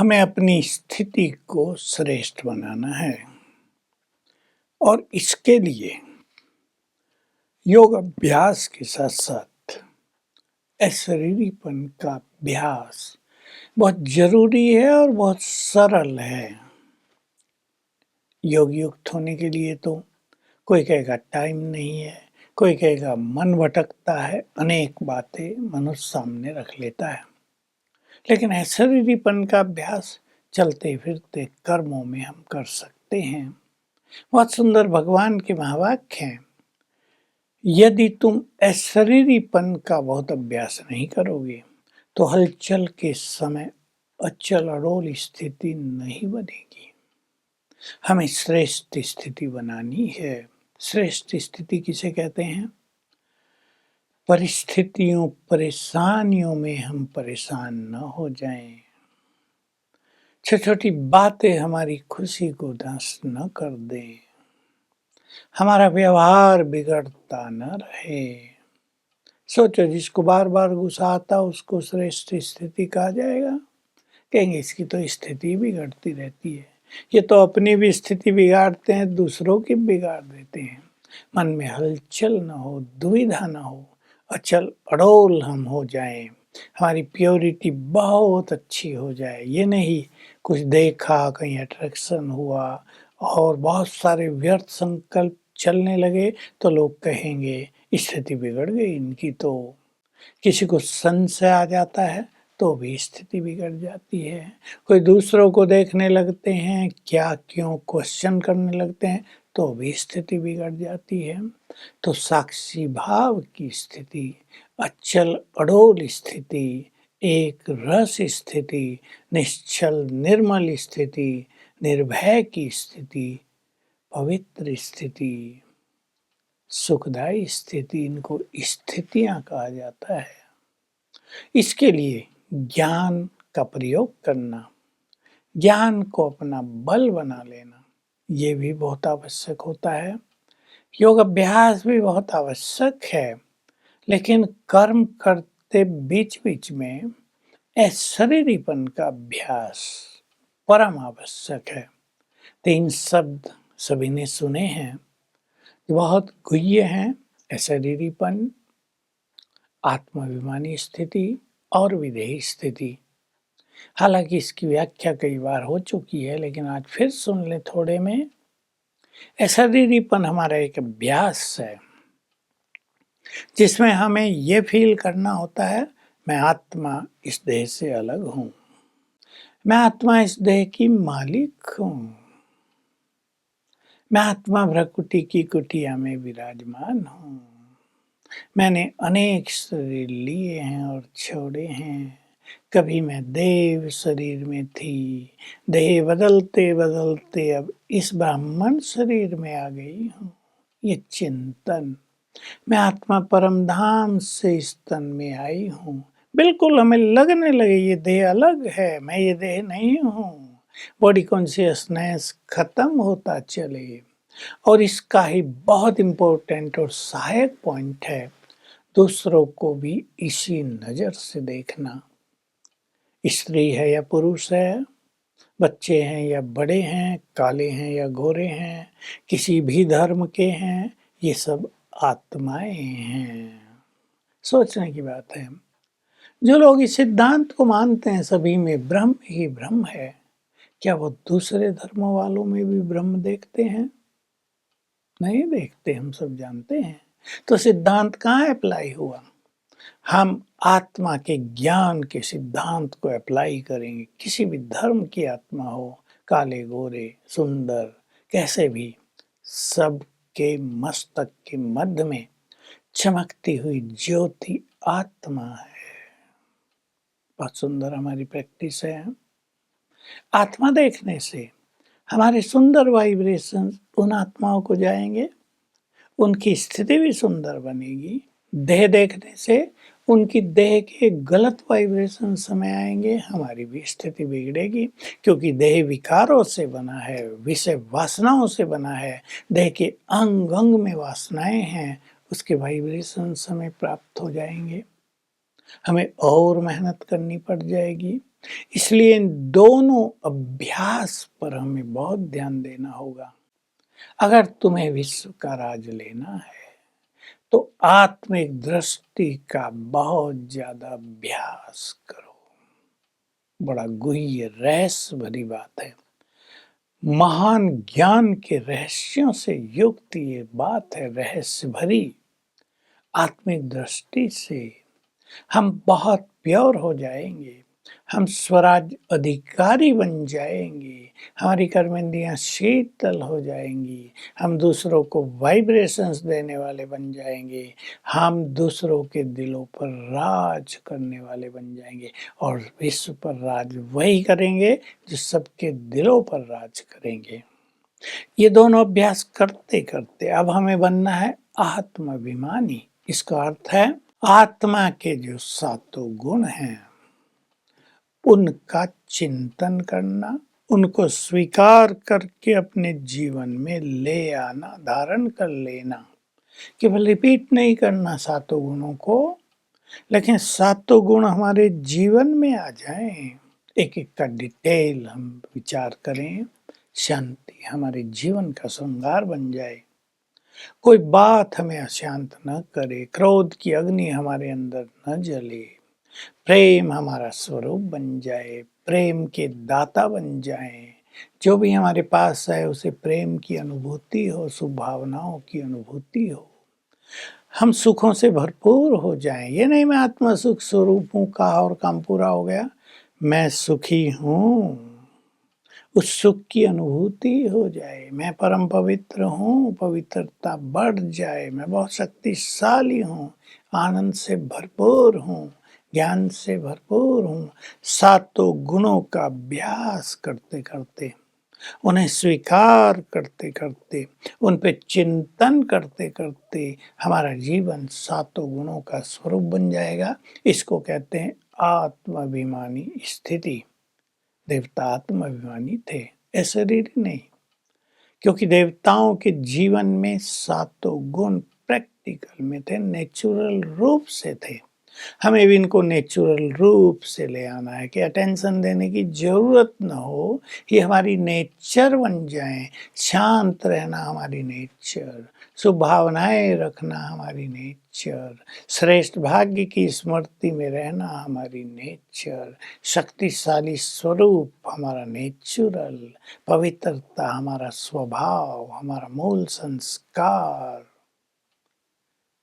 हमें अपनी स्थिति को श्रेष्ठ बनाना है और इसके लिए योग अभ्यास के साथ-साथ अशरीरीपन का अभ्यास बहुत ज़रूरी है और बहुत सरल है। योग युक्त होने के लिए तो कोई कहेगा टाइम नहीं है, कोई कहेगा मन भटकता है, अनेक बातें मनुष्य सामने रख लेता है। लेकिन अशरीरीपन का अभ्यास चलते-फिरते कर्मों में हम कर सकते हैं। बहुत सुंदर भगवान के महावाक्य हैं। यदि तुम अशरीरीपन का बहुत अभ्यास नहीं करोगे, तो हलचल के समय अचल अडोल स्थिति नहीं बनेगी। हमें श्रेष्ठ स्थिति बनानी है। श्रेष्ठ स्थिति किसे कहते हैं? परिस्थितियों, परेशानियों में हम परेशान न हो जाएं। छोटी-छोटी बातें हमारी खुशी को नष्ट न कर दें। हमारा व्यवहार बिगड़ता न रहे। सोचो, जिसको बार-बार गुस्सा आता उसको श्रेष्ठ स्थिति कहा जाएगा? कहेंगे इसकी तो स्थिति बिगड़ती रहती है। ये तो अपनी भी स्थिति बिगाड़ते हैं, दूसरों की बिगाड़ देते हैं। मन में हलचल न हो, दुविधा न हो, अचल अडोल हम हो जाएं। हमारी प्योरिटी बहुत अच्छी हो जाए। ये नहीं कुछ देखा, कहीं अट्रैक्शन हुआ और बहुत सारे व्यर्थ संकल्प चलने लगे तो लोग कहेंगे स्थिति बिगड़ गई इनकी। तो किसी को संशय आ जाता है तो भी स्थिति बिगड़ जाती है। कोई दूसरों को देखने लगते हैं, क्या क्यों क्वेश्चन करने लगते हैं तो भी स्थिति बिगड़ जाती है। तो साक्षी भाव की स्थिति, अचल अडोल स्थिति, एक रस स्थिति, निश्चल निर्मल स्थिति, निर्भय की स्थिति, पवित्र स्थिति, सुखदायी स्थिति, इनको स्थितियां कहा जाता है। इसके लिए ज्ञान का प्रयोग करना, ज्ञान को अपना बल बना लेना, ये भी बहुत आवश्यक होता है। योग अभ्यास भी बहुत आवश्यक है, लेकिन कर्म करते बीच-बीच में अशरीरीपन का अभ्यास परम आवश्यक है। 3 शब्द सभी ने सुने हैं, बहुत गुह्य हैं। अशरीरीपन, आत्माभिमानी स्थिति और विधेयी स्थिति। हालांकि इसकी व्याख्या कई बार हो चुकी है, लेकिन आज फिर सुन ले थोड़े में। अशरीरीपन हमारा एक अभ्यास है जिसमें हमें ये फील करना होता है, मैं आत्मा इस देह से अलग हूं, मैं आत्मा इस देह की मालिक हूं, मैं आत्मा भ्रकुटी की कुटिया में विराजमान हूं। मैंने अनेक शरीर लिए हैं और छोड़े हैं। कभी मैं देव शरीर में थी, देह बदलते बदलते अब इस ब्राह्मण शरीर में आ गई हूँ। ये चिंतन, मैं आत्मा परम धाम से इस तन में आई हूँ। बिल्कुल हमें लगने लगे ये देह अलग है, मैं ये देह नहीं हूँ। बॉडी कॉन्शियसनेस खत्म होता चले। और इसका ही बहुत इम्पोर्टेंट और सहायक पॉइंट है दूसरों को भी इसी नज़र से देखना। स्त्री है या पुरुष है, बच्चे हैं या बड़े हैं, काले हैं या गोरे हैं, किसी भी धर्म के हैं, ये सब आत्माएं हैं। सोचने की बात है। जो लोग इस सिद्धांत को मानते हैं सभी में ब्रह्म ही ब्रह्म है, क्या वो दूसरे धर्मों वालों में भी ब्रह्म देखते हैं? नहीं देखते, हम सब जानते हैं। तो सिद्धांत कहाँ अप्लाई हुआ? हम आत्मा के ज्ञान के सिद्धांत को अप्लाई करेंगे। किसी भी धर्म की आत्मा हो, काले गोरे सुंदर कैसे भी, सबके मस्तक के मध्य में चमकती हुई ज्योति आत्मा है। बहुत सुंदर हमारी प्रैक्टिस है। आत्मा देखने से हमारे सुंदर वाइब्रेशन उन आत्माओं को जाएंगे, उनकी स्थिति भी सुंदर बनेगी। देह देखने से उनकी देह के गलत वाइब्रेशन समय आएंगे, हमारी भी स्थिति बिगड़ेगी। क्योंकि देह विकारों से बना है, विषय वासनाओं से बना है, देह के अंग अंग में वासनाएं हैं, उसके वाइब्रेशन समय प्राप्त हो जाएंगे। हमें और मेहनत करनी पड़ जाएगी। इसलिए इन दोनों अभ्यास पर हमें बहुत ध्यान देना होगा। अगर तुम्हें विश्व का राज लेना है तो आत्मिक दृष्टि का बहुत ज्यादा अभ्यास करो। बड़ा गुह्य रहस्य भरी बात है। महान ज्ञान के रहस्यों से युक्त ये बात है, रहस्य भरी। आत्मिक दृष्टि से हम बहुत प्योर हो जाएंगे, हम स्वराज अधिकारी बन जाएंगे, हमारी कर्मेंद्रियां शीतल हो जाएंगी, हम दूसरों को वाइब्रेशंस देने वाले बन जाएंगे, हम दूसरों के दिलों पर राज करने वाले बन जाएंगे और विश्व पर राज वही करेंगे जो सबके दिलों पर राज करेंगे। ये दोनों अभ्यास करते करते अब हमें बनना है आत्माभिमानी। इसका अर्थ है आत्मा के जो सातों गुण हैं उनका चिंतन करना, उनको स्वीकार करके अपने जीवन में ले आना, धारण कर लेना। केवल रिपीट नहीं करना सातों गुणों को, लेकिन सातों गुण हमारे जीवन में आ जाएं, एक एक का डिटेल हम विचार करें, शांति हमारे जीवन का श्रृंगार बन जाए। कोई बात हमें अशांत न करे, क्रोध की अग्नि हमारे अंदर न जले, प्रेम हमारा स्वरूप बन जाए, प्रेम के दाता बन जाए। जो भी हमारे पास है उसे प्रेम की अनुभूति हो, शुभभावनाओं की अनुभूति हो, हम सुखों से भरपूर हो जाएं। ये नहीं मैं आत्मा सुख स्वरूप हूं, कहा और काम पूरा हो गया। मैं सुखी हूं, उस सुख की अनुभूति हो जाए। मैं परम पवित्र हूँ, पवित्रता बढ़ जाए। मैं बहुत शक्तिशाली हूँ, आनंद से भरपूर हूँ, ज्ञान से भरपूर हूँ। सातों गुणों का अभ्यास करते करते, उन्हें स्वीकार करते करते, उन पे चिंतन करते करते हमारा जीवन सातों गुणों का स्वरूप बन जाएगा। इसको कहते हैं आत्माभिमानी स्थिति। देवता आत्माभिमानी थे, शरीर नहीं, क्योंकि देवताओं के जीवन में सातों गुण प्रैक्टिकल में थे, नेचुरल रूप से थे। हमें भी इनको नेचुरल रूप से ले आना है कि अटेंशन देने की जरूरत न हो, ये हमारी नेचर बन जाए। शांत रहना हमारी नेचर, शुभ भावनाएं रखना हमारी नेचर, श्रेष्ठ भाग्य की स्मृति में रहना हमारी नेचर, शक्तिशाली स्वरूप हमारा नेचुरल, पवित्रता हमारा स्वभाव, हमारा मूल संस्कार।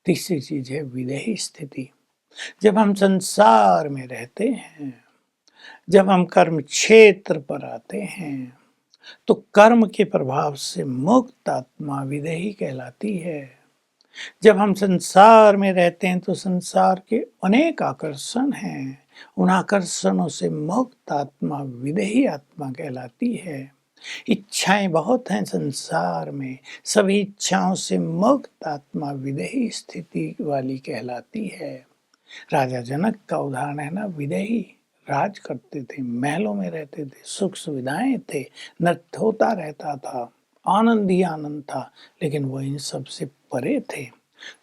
तीसरी चीज है विदेही स्थिति। जब हम संसार में रहते हैं, जब हम कर्म क्षेत्र पर आते हैं, तो कर्म के प्रभाव से मुक्त आत्मा विदेही कहलाती है। जब हम संसार में रहते हैं तो संसार के अनेक आकर्षण हैं, उन आकर्षणों से मुक्त आत्मा विदेही आत्मा कहलाती है। इच्छाएं बहुत हैं संसार में, सभी इच्छाओं से मुक्त आत्मा विदेही स्थिति वाली कहलाती है। राजा जनक का उदाहरण है ना, विदेही राज करते थे, महलों में रहते थे, सुख सुविधाएं थे, नृत्य होता रहता था, आनंद ही आनंद था, लेकिन वो इन सब से परे थे।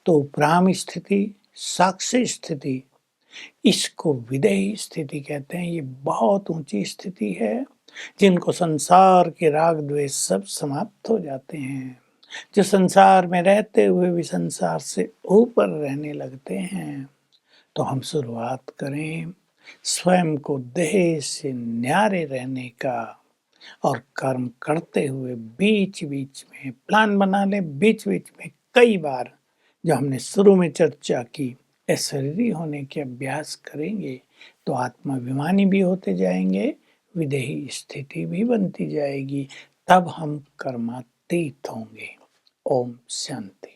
तो उपराम स्थिति, साक्षी स्थिति, इसको विदेही स्थिति कहते हैं। ये बहुत ऊंची स्थिति है, जिनको संसार के राग द्वेष सब समाप्त हो जाते हैं, जो संसार में रहते हुए भी संसार से ऊपर रहने लगते हैं। तो हम शुरुआत करें स्वयं को देह से न्यारे रहने का, और कर्म करते हुए बीच बीच में प्लान बना लें, बीच बीच में कई बार जो हमने शुरू में चर्चा की अशरीरी होने के अभ्यास करेंगे तो आत्माभिमानी भी होते जाएंगे, विदेही स्थिति भी बनती जाएगी, तब हम कर्मातीत होंगे। ओम शांति।